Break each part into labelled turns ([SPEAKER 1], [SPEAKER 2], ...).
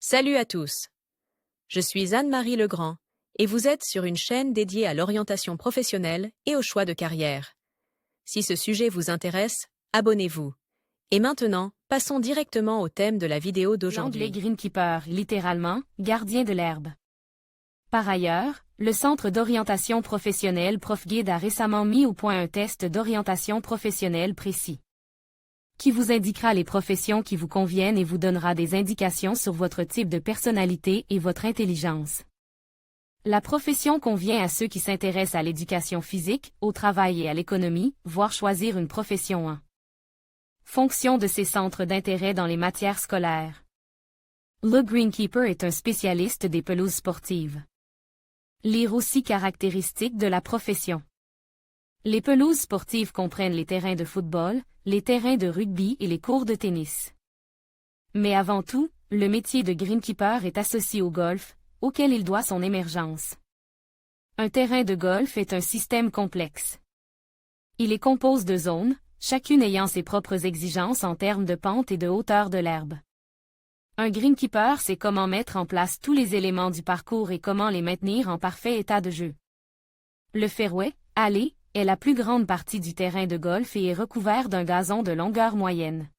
[SPEAKER 1] Salut à tous. Je suis Anne-Marie Legrand et vous êtes sur une chaîne dédiée à l'orientation professionnelle et au choix de carrière. Si ce sujet vous intéresse, abonnez-vous. Et maintenant, passons directement au thème de la vidéo
[SPEAKER 2] L'anglais
[SPEAKER 1] d'aujourd'hui.
[SPEAKER 2] greenkeeper, littéralement, gardien de l'herbe. Par ailleurs, le Centre d'orientation professionnelle ProfGuide a récemment mis au point un test d'orientation professionnelle précis, qui vous indiquera les professions qui vous conviennent et vous donnera des indications sur votre type de personnalité et votre intelligence. La profession convient à ceux qui s'intéressent à l'éducation physique, au travail et à l'économie, voire choisir une profession en fonction de ses centres d'intérêt dans les matières scolaires. Le greenkeeper est un spécialiste des pelouses sportives. Lire aussi caractéristiques de la profession. Les pelouses sportives comprennent les terrains de football, les terrains de rugby et les courts de tennis. Mais avant tout, le métier de greenkeeper est associé au golf, auquel il doit son émergence. Un terrain de golf est un système complexe. Il est composé de zones, chacune ayant ses propres exigences en termes de pente et de hauteur de l'herbe. Un greenkeeper sait comment mettre en place tous les éléments du parcours et comment les maintenir en parfait état de jeu. Le fairway, allée, est la plus grande partie du terrain de golf et est recouvert d'un gazon de longueur moyenne.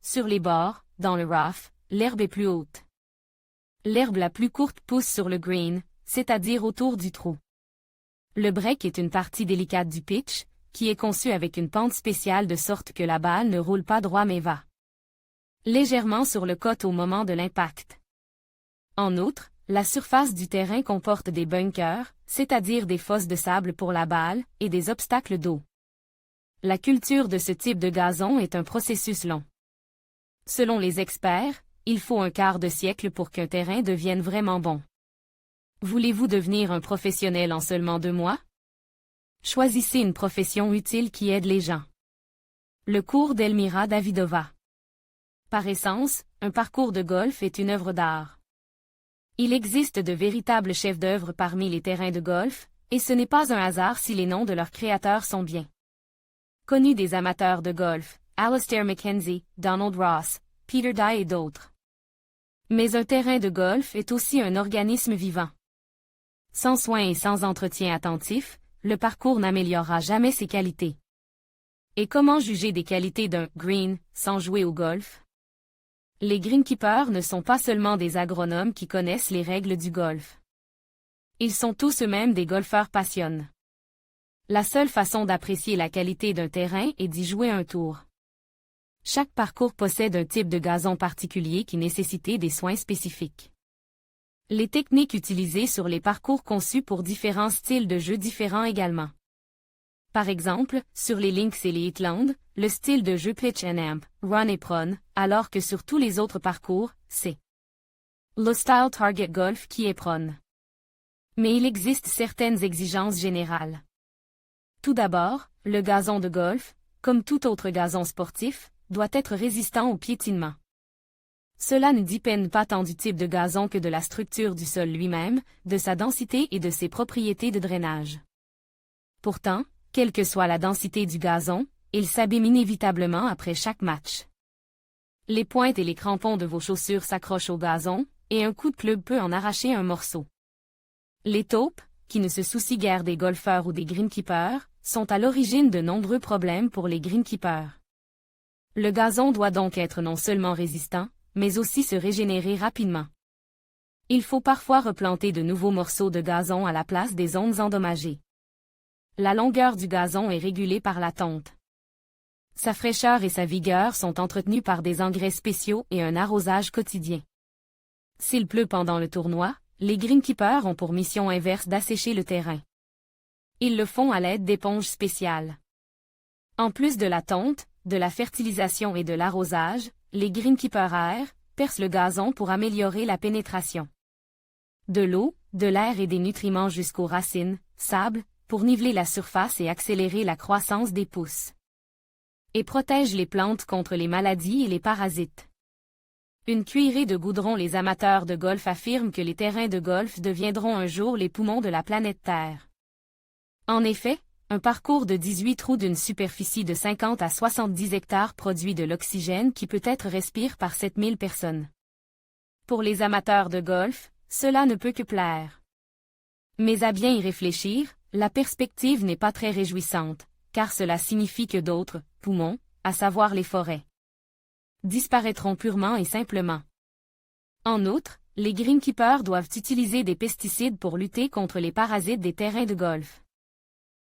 [SPEAKER 2] Sur les bords, dans le rough, l'herbe est plus haute. L'herbe la plus courte pousse sur le green, c'est-à-dire autour du trou. Le break est une partie délicate du pitch, qui est conçue avec une pente spéciale de sorte que la balle ne roule pas droit mais va légèrement sur le côte au moment de l'impact. En outre, la surface du terrain comporte des bunkers, c'est-à-dire des fosses de sable pour la balle, et des obstacles d'eau. La culture de ce type de gazon est un processus long. Selon les experts, il faut un quart de siècle pour qu'un terrain devienne vraiment bon. Voulez-vous devenir un professionnel en seulement 2 mois? Choisissez une profession utile qui aide les gens. Le cours d'Elmira Davidova. Par essence, un parcours de golf est une œuvre d'art. Il existe de véritables chefs-d'œuvre parmi les terrains de golf, et ce n'est pas un hasard si les noms de leurs créateurs sont bien connus des amateurs de golf, Alistair McKenzie, Donald Ross, Peter Dye et d'autres. Mais un terrain de golf est aussi un organisme vivant. Sans soins et sans entretien attentif, le parcours n'améliorera jamais ses qualités. Et comment juger des qualités d'un green sans jouer au golf? Les greenkeepers ne sont pas seulement des agronomes qui connaissent les règles du golf. Ils sont tous eux-mêmes des golfeurs passionnés. La seule façon d'apprécier la qualité d'un terrain est d'y jouer un tour. Chaque parcours possède un type de gazon particulier qui nécessite des soins spécifiques. Les techniques utilisées sur les parcours conçus pour différents styles de jeu différents également. Par exemple, sur les links et les heathlands, le style de jeu pitch and amp, run et prone, alors que sur tous les autres parcours, c'est le style target golf qui est prone. Mais il existe certaines exigences générales. Tout d'abord, le gazon de golf, comme tout autre gazon sportif, doit être résistant au piétinement. Cela ne dépend pas tant du type de gazon que de la structure du sol lui-même, de sa densité et de ses propriétés de drainage. Pourtant, quelle que soit la densité du gazon, il s'abîme inévitablement après chaque match. Les pointes et les crampons de vos chaussures s'accrochent au gazon, et un coup de club peut en arracher un morceau. Les taupes, qui ne se soucient guère des golfeurs ou des greenkeepers, sont à l'origine de nombreux problèmes pour les greenkeepers. Le gazon doit donc être non seulement résistant, mais aussi se régénérer rapidement. Il faut parfois replanter de nouveaux morceaux de gazon à la place des zones endommagées. La longueur du gazon est régulée par la tonte. Sa fraîcheur et sa vigueur sont entretenues par des engrais spéciaux et un arrosage quotidien. S'il pleut pendant le tournoi, les greenkeepers ont pour mission inverse d'assécher le terrain. Ils le font à l'aide d'éponges spéciales. En plus de la tonte, de la fertilisation et de l'arrosage, les greenkeepers aèrent, percent le gazon pour améliorer la pénétration de l'eau, de l'air et des nutriments jusqu'aux racines, sable, pour niveler la surface et accélérer la croissance des pousses. Et protègent les plantes contre les maladies et les parasites. Une cuillerée de goudron. Les amateurs de golf affirment que les terrains de golf deviendront un jour les poumons de la planète Terre. En effet, un parcours de 18 trous d'une superficie de 50 à 70 hectares produit de l'oxygène qui peut être respiré par 7000 personnes. Pour les amateurs de golf, cela ne peut que plaire. Mais à bien y réfléchir, la perspective n'est pas très réjouissante, car cela signifie que d'autres poumons, à savoir les forêts, disparaîtront purement et simplement. En outre, les greenkeepers doivent utiliser des pesticides pour lutter contre les parasites des terrains de golf.